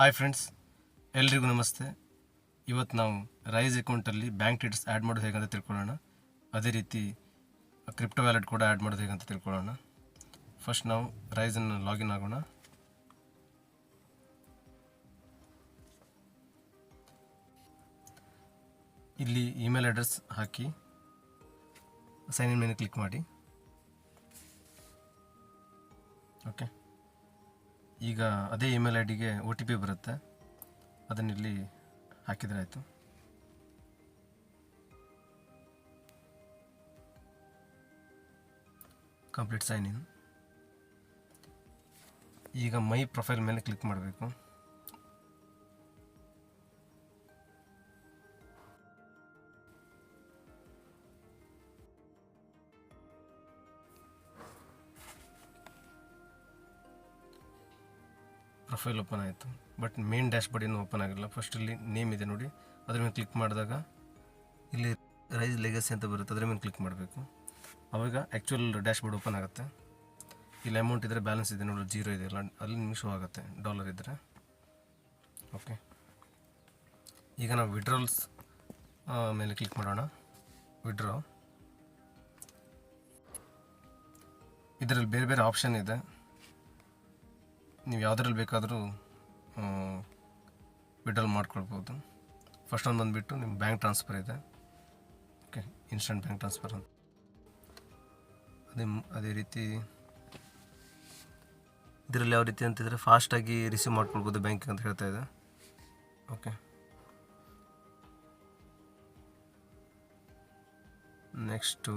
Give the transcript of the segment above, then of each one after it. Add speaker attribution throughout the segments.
Speaker 1: Hi friends, ಎಲ್ರಿಗೂ ನಮಸ್ತೆ. ಇವತ್ತು ನಾವು ರೈಸ್ ಅಕೌಂಟಲ್ಲಿ ಬ್ಯಾಂಕ್ ಡೀಟೇಲ್ಸ್ ಆ್ಯಡ್ ಮಾಡೋದು ಹೇಗಂತ ತಿಳ್ಕೊಳ್ಳೋಣ. ಅದೇ ರೀತಿ ಕ್ರಿಪ್ಟೋ ವ್ಯಾಲೆಟ್ ಕೂಡ ಆ್ಯಡ್ ಮಾಡೋದು ಹೇಗಂತ ತಿಳ್ಕೊಳ್ಳೋಣ. ಫಸ್ಟ್ ನಾವು ರೈಸನ್ನು ಲಾಗಿನ್ ಆಗೋಣ. ಇಲ್ಲಿ email address hockey sign in ಮೇಲೆ ಕ್ಲಿಕ್ ಮಾಡಿ. ಓಕೆ, ಈಗ ಅದೇ ಇಮೇಲ್ ಐ ಡಿಗೆ OTP ಬರುತ್ತೆ, ಅದನ್ನಿಲ್ಲಿ ಹಾಕಿದರೆ ಆಯಿತು. Complete sign in. ಈಗ ಮೈ ಪ್ರೊಫೈಲ್ ಮೇಲೆ ಕ್ಲಿಕ್ ಮಾಡಬೇಕು. ಪ್ರೊಫೈಲ್ ಓಪನ್ ಆಯಿತು, ಬಟ್ ಮೇನ್ ಡ್ಯಾಶ್ ಬೋರ್ಡ್ ಇನ್ನೂ ಓಪನ್ ಆಗಿಲ್ಲ. ಫಸ್ಟ್ ಇಲ್ಲಿ ನೇಮ್ ಇದೆ ನೋಡಿ, ಅದ್ರ ಮೇಲೆ ಕ್ಲಿಕ್ ಮಾಡಿದಾಗ ಇಲ್ಲಿ ರೈಸ್ ಲೆಗಸಿ ಅಂತ ಬರುತ್ತೆ, ಅದ್ರ ಮೇಲೆ ಕ್ಲಿಕ್ ಮಾಡಬೇಕು. ಆವಾಗ ಆ್ಯಕ್ಚುಯಲ್ ಡ್ಯಾಶ್ ಬೋರ್ಡ್ ಓಪನ್ ಆಗುತ್ತೆ. ಇಲ್ಲಿ ಅಮೌಂಟ್ ಇದ್ದರೆ ಬ್ಯಾಲೆನ್ಸ್ ಇದೆ ನೋಡಿ, 0 ಇದೆ ಅಲ್ಲ, ಅಲ್ಲಿ ನಿಮಗೆ ಶೋ ಆಗುತ್ತೆ ಡಾಲರ್ ಇದ್ದರೆ. ಓಕೆ, ಈಗ ನಾವು ವಿಡ್ರಾಲ್ಸ್ ಮೇಲೆ ಕ್ಲಿಕ್ ಮಾಡೋಣ. ವಿಡ್ರಾ, ಇದರಲ್ಲಿ ಬೇರೆ ಬೇರೆ ಆಪ್ಷನ್ ಇದೆ, ನೀವು ಯಾವುದ್ರಲ್ಲಿ ಬೇಕಾದರೂ ವಿಡ್ರಾಲ್ ಮಾಡ್ಕೊಳ್ಬೋದು. ಫಸ್ಟ್ ಒಂದು ಬಂದುಬಿಟ್ಟು ನಿಮ್ಮ ಬ್ಯಾಂಕ್ ಟ್ರಾನ್ಸ್ಫರ್ ಇದೆ. ಓಕೆ, ಇನ್ಸ್ಟೆಂಟ್ ಬ್ಯಾಂಕ್ ಟ್ರಾನ್ಸ್ಫರ್ ಅಂತ. ಅದೇ ರೀತಿ ಇದರಲ್ಲಿ ಯಾವ ರೀತಿ ಅಂತಿದ್ರೆ ಫಾಸ್ಟಾಗಿ ರಿಸೀವ್ ಮಾಡ್ಕೊಳ್ಬೋದು ಬ್ಯಾಂಕಿಗೆ ಅಂತ ಹೇಳ್ತಾ ಇದೆ. ಓಕೆ, ನೆಕ್ಸ್ಟು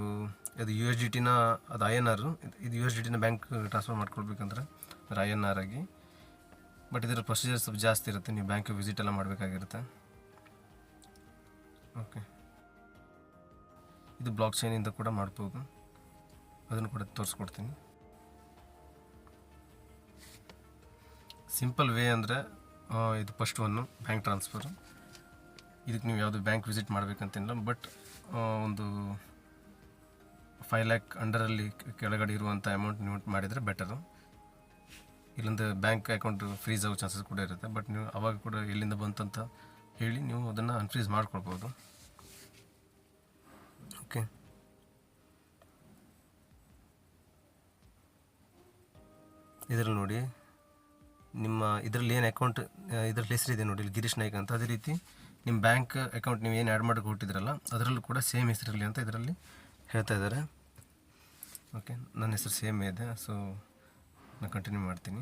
Speaker 1: ಅದು USDT ಅದು INR, ಇದು USDT ಬ್ಯಾಂಕ್ ಟ್ರಾನ್ಸ್ಫರ್ ಮಾಡ್ಕೊಳ್ಬೇಕಂದ್ರೆ INR ಆಗಿ. ಬಟ್ ಇದರ ಪ್ರೊಸೀಜರ್ ಸ್ವಲ್ಪ ಜಾಸ್ತಿ ಇರುತ್ತೆ, ನೀವು ಬ್ಯಾಂಕ್ ವಿಸಿಟ್ ಎಲ್ಲ ಮಾಡಬೇಕಾಗಿರುತ್ತೆ. ಓಕೆ, ಇದು ಬ್ಲಾಕ್ ಚೈನಿಂದ ಕೂಡ ಮಾಡ್ಬೋದು, ಅದನ್ನು ಕೂಡ ತೋರಿಸ್ಕೊಡ್ತೀನಿ. ಸಿಂಪಲ್ ವೇ ಅಂದರೆ ಇದು ಫಸ್ಟ್ ಒನ್ನು ಬ್ಯಾಂಕ್ ಟ್ರಾನ್ಸ್ಫರ್. ಇದಕ್ಕೆ ನೀವು ಯಾವುದು ಬ್ಯಾಂಕ್ ವಿಸಿಟ್ ಮಾಡಬೇಕಂತಿಲ್ಲ, ಬಟ್ ಒಂದು 5 lakh ಅಂಡರಲ್ಲಿ ಕೆಳಗಡೆ ಇರುವಂಥ ಅಮೌಂಟ್ ನೀವು ಮಾಡಿದರೆ ಬೆಟರು. ಇಲ್ಲೊಂದು ಬ್ಯಾಂಕ್ ಅಕೌಂಟ್ ಫ್ರೀಸ್ ಆಗೋ ಚಾನ್ಸಸ್ ಕೂಡ ಇರುತ್ತೆ, ಬಟ್ ನೀವು ಅವಾಗ ಕೂಡ ಎಲ್ಲಿಂದ ಬಂತಂತ ಹೇಳಿ ನೀವು ಅದನ್ನು ಅನ್ಫ್ರೀಸ್ ಮಾಡ್ಕೊಳ್ಬೋದು. ಓಕೆ, ಇದರಲ್ಲಿ ನೋಡಿ ನಿಮ್ಮ ಇದರಲ್ಲಿ ಏನು ಅಕೌಂಟ್ ಇದರಲ್ಲಿ ಹೆಸರಿದೆ ನೋಡಿ, ಇಲ್ಲಿ ಗಿರೀಶ್ ನಾಯ್ಕ ಅಂತ. ಅದೇ ರೀತಿ ನಿಮ್ಮ ಬ್ಯಾಂಕ್ ಅಕೌಂಟ್ ನೀವು ಏನು ಆ್ಯಡ್ ಮಾಡಿ ಕೊಟ್ಟಿದ್ರಲ್ಲ ಅದರಲ್ಲೂ ಕೂಡ ಸೇಮ್ ಹೆಸರಿರಲಿ ಅಂತ ಇದರಲ್ಲಿ ಹೇಳ್ತಾ ಇದ್ದಾರೆ. ಓಕೆ, ನನ್ನ ಹೆಸರು ಸೇಮ್ ಇದೆ, ಸೊ ನಾನು ಕಂಟಿನ್ಯೂ ಮಾಡ್ತೀನಿ.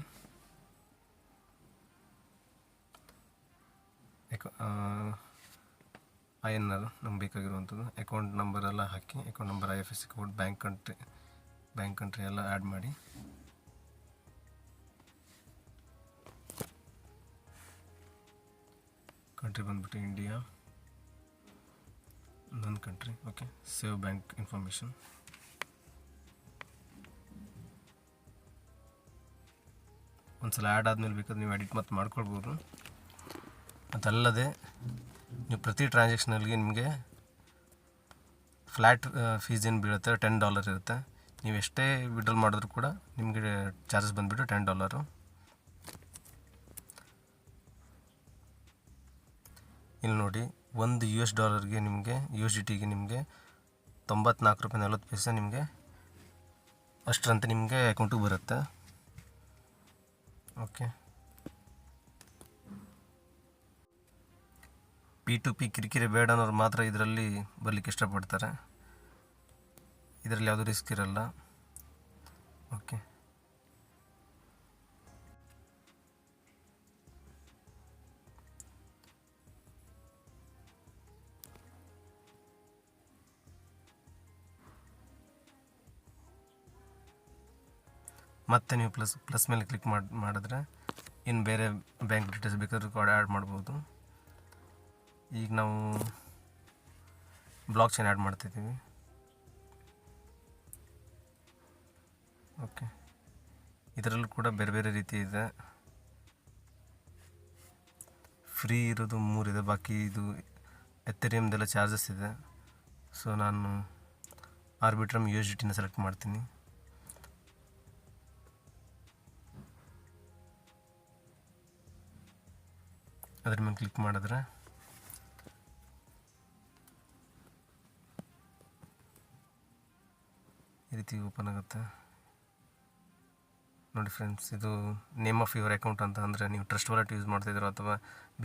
Speaker 1: INR ನಮ್ಗೆ ಬೇಕಾಗಿರುವಂಥದ್ದು, ಅಕೌಂಟ್ ನಂಬರ್ ಎಲ್ಲ ಹಾಕಿ, account number, IFSC code, bank country ಎಲ್ಲ ಆ್ಯಡ್ ಮಾಡಿ. ಕಂಟ್ರಿ ಬಂದುಬಿಟ್ಟು ಇಂಡಿಯಾ, ನನ್ನ country. Okay, save bank information. ಒಂದ್ಸಲ ಆ್ಯಡ್ ಆದಮೇಲೆ ಬೇಕಾದ್ರೆ ನೀವು ಎಡಿಟ್ ಮತ್ತು ಮಾಡ್ಕೊಳ್ಬೋದು. ಅದಲ್ಲದೆ ನೀವು ಪ್ರತಿ ಟ್ರಾನ್ಸಾಕ್ಷನಲ್ಲಿ ನಿಮಗೆ ಫ್ಲ್ಯಾಟ್ ಫೀಸ್ ಏನು ಬೀಳುತ್ತೆ, $10 ಇರುತ್ತೆ. ನೀವು ಎಷ್ಟೇ ವಿಡ್ರಾಲ್ ಮಾಡಿದ್ರೂ ಕೂಡ ನಿಮಗೆ ಚಾರ್ಜಸ್ ಬಂದುಬಿಟ್ಟು $10. ಇಲ್ಲಿ ನೋಡಿ, ಒಂದು $1 ನಿಮಗೆ USDTಗೆ ನಿಮಗೆ 94 ರೂಪಾಯಿ 40 ಪೈಸೆ ನಿಮಗೆ ಅಷ್ಟರಂತೆ ನಿಮಗೆ ಅಕೌಂಟಿಗೆ ಬರುತ್ತೆ. ಓಕೆ, P2P ಕಿರಿಕಿರಿ ಬೇಡ ಅನ್ನೋರು ಮಾತ್ರ ಇದರಲ್ಲಿ ಬರಲಿಕ್ಕೆ ಇಷ್ಟಪಡ್ತಾರೆ, ಇದರಲ್ಲಿ ಯಾವುದೂ ರಿಸ್ಕ್ ಇರಲ್ಲ. ಓಕೆ, ಮತ್ತೆ ನೀವು ಪ್ಲಸ್ ಮೇಲೆ ಕ್ಲಿಕ್ ಮಾಡಿದ್ರೆ ಇನ್ನು ಬೇರೆ ಬ್ಯಾಂಕ್ ಡೀಟೇಲ್ಸ್ ಬೇಕಾದ್ರೂ ಕೂಡ ಆ್ಯಡ್ ಮಾಡ್ಬೋದು. ಈಗ ನಾವು ಬ್ಲಾಕ್ ಚೈನ್ ಆ್ಯಡ್ ಮಾಡ್ತಿದ್ದೀವಿ. ಓಕೆ, ಇದರಲ್ಲೂ ಕೂಡ ಬೇರೆ ಬೇರೆ ರೀತಿ ಇದೆ. ಫ್ರೀ ಇರೋದು 3 ಇದೆ, ಬಾಕಿ ಇದು ಎಥೆರಿಯಮ್ದೆಲ್ಲ ಚಾರ್ಜಸ್ ಇದೆ. ಸೊ ನಾನು ಆರ್ಬಿಟ್ರಮ್ USDT ಸೆಲೆಕ್ಟ್ ಮಾಡ್ತೀನಿ. ಅದ್ರ ಮೇಲೆ ಕ್ಲಿಕ್ ಮಾಡಿದ್ರೆ ಈ ರೀತಿ ಓಪನ್ ಆಗುತ್ತೆ ನೋಡಿ ಫ್ರೆಂಡ್ಸ್. ಇದು ನೇಮ್ ಆಫ್ ಯುವರ್ ಅಕೌಂಟ್ ಅಂತ ಅಂದರೆ ನೀವು ಟ್ರಸ್ಟ್ ವಾಲೆಟ್ ಯೂಸ್ ಮಾಡ್ತಿದ್ದೀರೋ ಅಥವಾ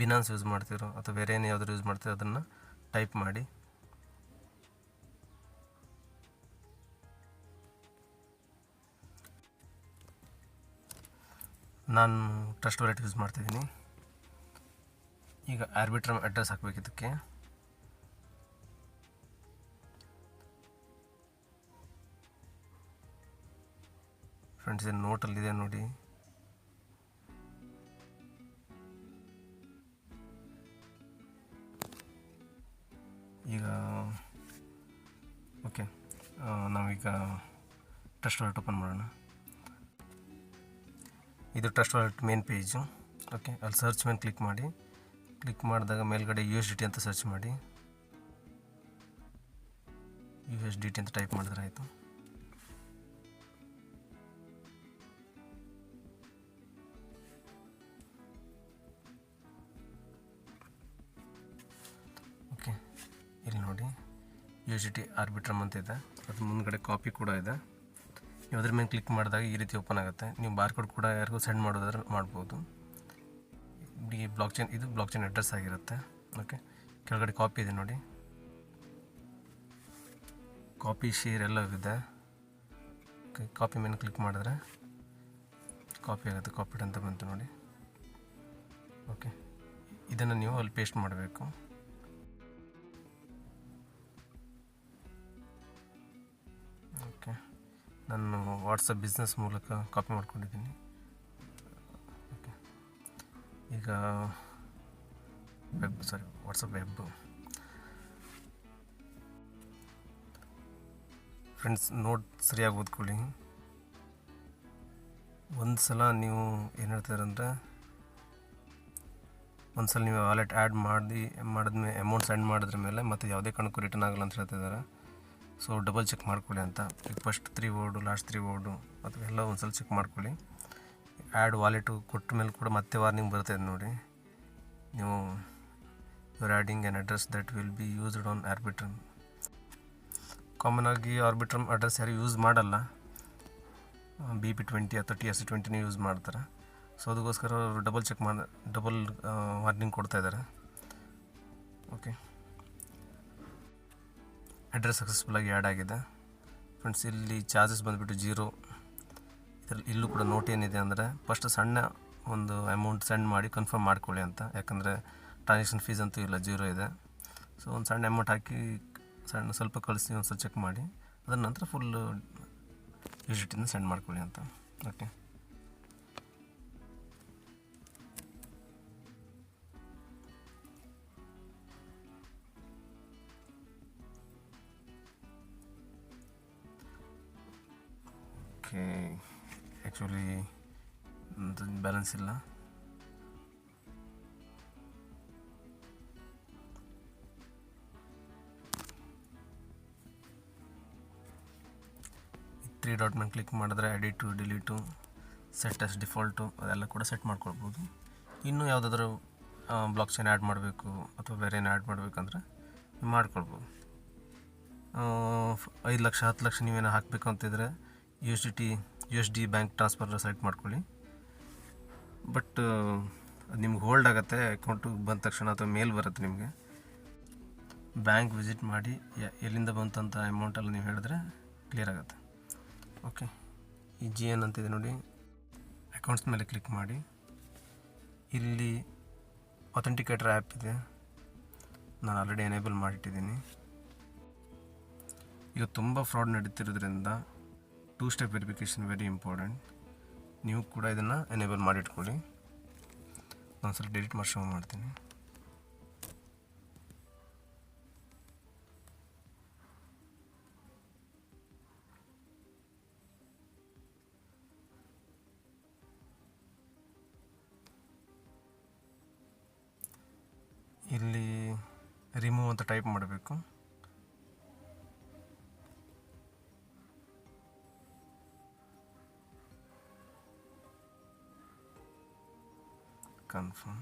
Speaker 1: ಬಿನಾನ್ಸ್ ಯೂಸ್ ಮಾಡ್ತಿರೋ ಅಥವಾ ಬೇರೆ ಏನು ಯಾವ್ದಾದ್ರು ಯೂಸ್ ಮಾಡ್ತೀರೋ ಅದನ್ನು ಟೈಪ್ ಮಾಡಿ. ನಾನು ಟ್ರಸ್ಟ್ ವಾಲೆಟ್ ಯೂಸ್ ಮಾಡ್ತಿದ್ದೀನಿ. ಈಗ ಆರ್ಬಿಟ್ರಮ್ ಅಡ್ರೆಸ್ ಹಾಕಬೇಕು ಇದಕ್ಕೆ. ಫ್ರೆಂಡ್ಸ್ ಇದು ನೋಟಲ್ಲಿದೆ ನೋಡಿ. ಈಗ ಓಕೆ, ನಾವೀಗ ಟ್ರಸ್ಟ್ ವಾಲೆಟ್ ಓಪನ್ ಮಾಡೋಣ. ಇದು trust wallet main page. Okay, ಅಲ್ಲಿ ಸರ್ಚ್ ಮೇಲೆ ಕ್ಲಿಕ್ ಮಾಡಿ. ಕ್ಲಿಕ್ ಮಾಡಿದಾಗ ಮೇಲ್ಗಡೆ USDT ಅಂತ ಸರ್ಚ್ ಮಾಡಿ. USDT ಅಂತ ಟೈಪ್ ಮಾಡಿದ್ರೆ ಆಯಿತು. ಓಕೆ, ಇಲ್ಲಿ ನೋಡಿ USDT ಆರ್ಬಿಟ್ರಮ್ ಅಂತ ಇದೆ. ಅದು ಮುಂದ್ಗಡೆ ಕಾಪಿ ಕೂಡ ಇದೆ. ನೀವು ಅದ್ರ ಮೇಲೆ ಕ್ಲಿಕ್ ಮಾಡಿದಾಗ ಈ ರೀತಿ ಓಪನ್ ಆಗುತ್ತೆ. ನೀವು ಬಾರ್ಕೋಡ್ ಕೂಡ ಯಾರಿಗೂ ಸೆಂಡ್ ಮಾಡೋದಾದ್ರೆ ಮಾಡ್ಬೋದು. ಈ ಬ್ಲಾಕ್ಚೈನ್, ಇದು ಬ್ಲಾಕ್ಚೈನ್ ಅಡ್ರೆಸ್ ಆಗಿರುತ್ತೆ. ಓಕೆ, ಕೆಳಗಡೆ ಕಾಪಿ ಇದೆ ನೋಡಿ, ಕಾಪಿ ಶೇರ್ ಎಲ್ಲ ಇದೆ. ಓಕೆ, ಕಾಪಿ ಮೇಲೆ ಕ್ಲಿಕ್ ಮಾಡಿದ್ರೆ ಕಾಪಿ ಆಗುತ್ತೆ. ಕಾಪಿಡ್ ಅಂತ ಬಂತು ನೋಡಿ. ಓಕೆ, ಇದನ್ನು ನೀವು ಅಲ್ಲಿ ಪೇಸ್ಟ್ ಮಾಡಬೇಕು. ಓಕೆ, ನಾನು ವಾಟ್ಸಪ್ ಬಿಸ್ನೆಸ್ ಮೂಲಕ ಕಾಪಿ ಮಾಡ್ಕೊಂಡಿದ್ದೀನಿ. ಓಕೆ, ಈಗ ವಾಟ್ಸಪ್ ವೆಬ್. ಫ್ರೆಂಡ್ಸ್ ನೋಟ್ ಸರಿಯಾಗಿ ಓದ್ಕೊಳ್ಳಿ. ಒಂದು ಸಲ ನೀವು ಏನು ಹೇಳ್ತಾರಂದರೆ, ಒಂದು ಸಲ ನೀವು ವಾಲೆಟ್ ಆ್ಯಡ್ ಮಾಡಿದ್ಮೇಲೆ ಅಮೌಂಟ್ ಸೆಂಡ್ ಮಾಡಿದ್ರ ಮೇಲೆ ಮತ್ತೆ ಯಾವುದೇ ಕಾರಣಕ್ಕೂ ರಿಟರ್ನ್ ಆಗಲ್ಲ ಅಂತ ಹೇಳ್ತಿದ್ದಾರೆ. ಸೊ ಡಬಲ್ ಚೆಕ್ ಮಾಡ್ಕೊಳ್ಳಿ ಅಂತ. ಈಗ ಫಸ್ಟ್ 3 ವರ್ಡು, ಲಾಸ್ಟ್ 3 ವರ್ಡು ಅಥವಾ ಎಲ್ಲ ಒಂದು ಸಲ ಚೆಕ್ ಮಾಡ್ಕೊಳ್ಳಿ. ಆ್ಯಡ್ ವಾಲೆಟು ಕೊಟ್ಟ ಮೇಲೆ ಕೂಡ ಮತ್ತೆ ವಾರ್ನಿಂಗ್ ಬರ್ತದೆ ನೋಡಿ. ನೀವು your adding an address that will be used on Arbitrum. Common ಆಗಿ ಆರ್ಬಿಟ್ರಮ್ ಅಡ್ರೆಸ್ ಯಾರು ಯೂಸ್ ಮಾಡಲ್ಲ. BP20 ಅಥವಾ TRC20 ಯೂಸ್ ಮಾಡ್ತಾರೆ. ಸೊ ಅದಕ್ಕೋಸ್ಕರ ಅವರು ಡಬಲ್ ವಾರ್ನಿಂಗ್ ಕೊಡ್ತಾ ಇದ್ದಾರೆ. ಓಕೆ, ಅಡ್ರೆಸ್ ಸಕ್ಸಸ್ಫುಲ್ಲಾಗಿ ಆ್ಯಡ್ ಆಗಿದೆ. ಫ್ರೆಂಡ್ಸ್ ಇಲ್ಲಿ ಚಾರ್ಜಸ್ ಬಂದುಬಿಟ್ಟು 0. ಇದರಲ್ಲಿ ಇಲ್ಲೂ ಕೂಡ ನೋಟ್ ಏನಿದೆ ಅಂದರೆ, ಫಸ್ಟ್ ಸಣ್ಣ ಒಂದು ಅಮೌಂಟ್ ಸೆಂಡ್ ಮಾಡಿ ಕನ್ಫರ್ಮ್ ಮಾಡ್ಕೊಳ್ಳಿ ಅಂತ. ಯಾಕಂದರೆ ಟ್ರಾನ್ಸಾಕ್ಷನ್ ಫೀಸ್ ಅಂತೂ ಇಲ್ಲ, 0 ಇದೆ. ಸೊ ಒಂದು ಸಣ್ಣ ಅಮೌಂಟ್ ಹಾಕಿ ಸ್ವಲ್ಪ ಕಳಿಸಿ ಒಂದು ಸಲ ಚೆಕ್ ಮಾಡಿ, ಅದರ ನಂತರ ಫುಲ್ಲು USDT ಸೆಂಡ್ ಮಾಡ್ಕೊಳ್ಳಿ ಅಂತ. ಓಕೆ, ಓಕೆ, ಆ್ಯಕ್ಚುಲಿ ಬ್ಯಾಲೆನ್ಸ್ ಇಲ್ಲ. ತ್ರೀ ಡಾಟ್ ಮೇಲೆ ಕ್ಲಿಕ್ ಮಾಡಿದ್ರೆ edit, delete, set as default ಅದೆಲ್ಲ ಕೂಡ ಸೆಟ್ ಮಾಡ್ಕೊಳ್ಬೋದು. ಇನ್ನೂ ಯಾವುದಾದ್ರೂ ಬ್ಲಾಕ್ ಚೈನ್ ಆ್ಯಡ್ ಮಾಡಬೇಕು ಅಥವಾ ಬೇರೆ ಏನು ಆ್ಯಡ್ ಮಾಡಬೇಕಂದ್ರೆ ನೀವು ಮಾಡ್ಕೊಳ್ಬೋದು. 5 ಲಕ್ಷ 10 ಲಕ್ಷ ನೀವೇನೋ ಹಾಕಬೇಕು ಅಂತಿದ್ರೆ USD ಬ್ಯಾಂಕ್ ಟ್ರಾನ್ಸ್ಫರ್ ಸೆಲೆಕ್ಟ್ ಮಾಡ್ಕೊಳ್ಳಿ. ಬಟ್ ಅದು ನಿಮ್ಗೆ ಹೋಲ್ಡ್ ಆಗುತ್ತೆ. ಅಕೌಂಟಿಗೆ ಬಂದ ತಕ್ಷಣ ಅಥವಾ ಮೇಲ್ ಬರುತ್ತೆ ನಿಮಗೆ. ಬ್ಯಾಂಕ್ ವಿಸಿಟ್ ಮಾಡಿ ಎಲ್ಲಿಂದ ಬಂತಂತ ಅಮೌಂಟೆಲ್ಲ ನೀವು ಹೇಳಿದ್ರೆ ಕ್ಲಿಯರ್ ಆಗುತ್ತೆ. ಓಕೆ, ಈ GN ಅಂತಿದೆ ನೋಡಿ, ಅಕೌಂಟ್ಸ್ ಮೇಲೆ ಕ್ಲಿಕ್ ಮಾಡಿ. ಇಲ್ಲಿ ಅಥೆಂಟಿಕೇಟರ್ ಆ್ಯಪ್ ಇದೆ, ನಾನು ಆಲ್ರೆಡಿ ಎನೇಬಲ್ ಮಾಡಿಟ್ಟಿದ್ದೀನಿ. ಈಗ ತುಂಬ ಫ್ರಾಡ್ ನಡೀತಿರೋದ್ರಿಂದ 2 ಸ್ಟೆಪ್ ವೆರಿಫಿಕೇಷನ್ ವೆರಿ ಇಂಪಾರ್ಟೆಂಟ್. ನೀವು ಕೂಡ ಇದನ್ನು ಎನೇಬಲ್ ಮಾಡಿಟ್ಕೊಳ್ಳಿ. ನಾನು ಸ್ವಲ್ಪ ಡಿಲೀಟ್ ಮಾಡಿ ಶೋ ಮಾಡ್ತೀನಿ. ಇಲ್ಲಿ ರಿಮೂವ್ ಅಂತ ಟೈಪ್ ಮಾಡಬೇಕು. ಕನ್ಫರ್ಮ್.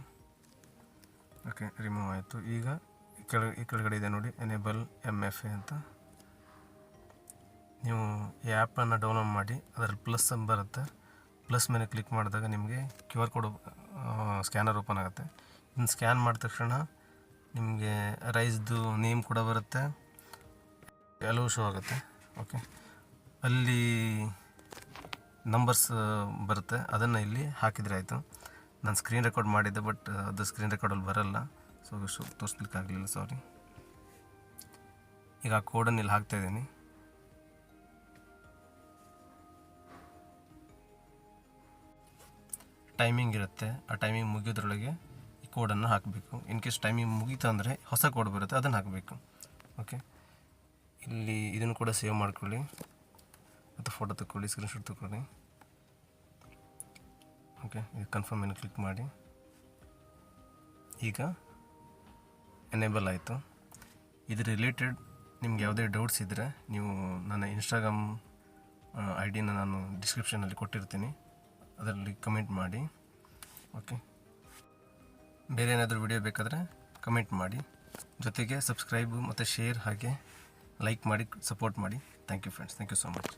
Speaker 1: ಓಕೆ, ರಿಮೂವ್ ಆಯಿತು. ಈಗ ಈ ಕೆಳಗಡೆ ಇದೆ ನೋಡಿ ಎನೇಬಲ್ MFA ಅಂತ. ನೀವು ಈ ಆ್ಯಪನ್ನು ಡೌನ್ಲೋಡ್ ಮಾಡಿ ಅದರಲ್ಲಿ ಪ್ಲಸ್ ಅಂತ ಬರುತ್ತೆ. ಪ್ಲಸ್ ಮೇಲೆ ಕ್ಲಿಕ್ ಮಾಡಿದಾಗ ನಿಮಗೆ QR ಕೋಡ್ ಸ್ಕ್ಯಾನರ್ ಓಪನ್ ಆಗುತ್ತೆ. ಇದನ್ನು ಸ್ಕ್ಯಾನ್ ಮಾಡಿದ ತಕ್ಷಣ ನಿಮಗೆ ರೈಸ್ದು ನೇಮ್ ಕೂಡ ಬರುತ್ತೆ, ಎಲ್ಲವೂ ಶೋ ಆಗುತ್ತೆ. ಓಕೆ, ಅಲ್ಲಿ ನಂಬರ್ಸ್ ಬರುತ್ತೆ, ಅದನ್ನು ಇಲ್ಲಿ ಹಾಕಿದರೆ ಆಯಿತು. ನಾನು ಸ್ಕ್ರೀನ್ ರೆಕಾರ್ಡ್ ಮಾಡಿದ್ದೆ, ಬಟ್ ಅದು ಸ್ಕ್ರೀನ್ ರೆಕಾರ್ಡಲ್ಲಿ ಬರೋಲ್ಲ, ಸೊ ತೋರಿಸ್ಲಿಕ್ಕಾಗಲಿಲ್ಲ, ಸಾರಿ. ಈಗ ಆ ಕೋಡನ್ನು ಇಲ್ಲಿ ಹಾಕ್ತಾಯಿದ್ದೀನಿ. ಟೈಮಿಂಗ್ ಇರುತ್ತೆ, ಆ ಟೈಮಿಂಗ್ ಮುಗಿಯೋದ್ರೊಳಗೆ ಈ ಕೋಡನ್ನು ಹಾಕಬೇಕು. ಇನ್ ಕೇಸ್ ಟೈಮಿಂಗ್ ಮುಗೀತು ಅಂದರೆ ಹೊಸ ಕೋಡ್ ಬರುತ್ತೆ, ಅದನ್ನು ಹಾಕಬೇಕು. ಓಕೆ, ಇಲ್ಲಿ ಇದನ್ನು ಕೂಡ ಸೇವ್ ಮಾಡ್ಕೊಳ್ಳಿ ಮತ್ತು ಫೋಟೋ ತಗೊಳ್ಳಿ, ಸ್ಕ್ರೀನ್ಶಾಟ್ ತಗೊಳ್ಳಿ. ಓಕೆ, ಇದು ಕನ್ಫರ್ಮ್ ಮೇಲೆ ಕ್ಲಿಕ್ ಮಾಡಿ. ಈಗ ಎನೇಬಲ್ ಆಯಿತು. ಇದ್ರ ರಿಲೇಟೆಡ್ ನಿಮ್ಗೆ ಯಾವುದೇ ಡೌಟ್ಸ್ ಇದ್ದರೆ ನೀವು ನನ್ನ ಇನ್ಸ್ಟಾಗ್ರಾಮ್ ID ನಾನು ಡಿಸ್ಕ್ರಿಪ್ಷನಲ್ಲಿ ಕೊಟ್ಟಿರ್ತೀನಿ, ಅದರಲ್ಲಿ ಕಮೆಂಟ್ ಮಾಡಿ. ಓಕೆ, ಬೇರೆ ಏನಾದರೂ ವಿಡಿಯೋ ಬೇಕಾದರೆ ಕಮೆಂಟ್ ಮಾಡಿ, ಜೊತೆಗೆ ಸಬ್ಸ್ಕ್ರೈಬು ಮತ್ತು ಶೇರ್ ಹಾಗೆ ಲೈಕ್ ಮಾಡಿ ಸಪೋರ್ಟ್ ಮಾಡಿ. Thank you friends, thank you so much.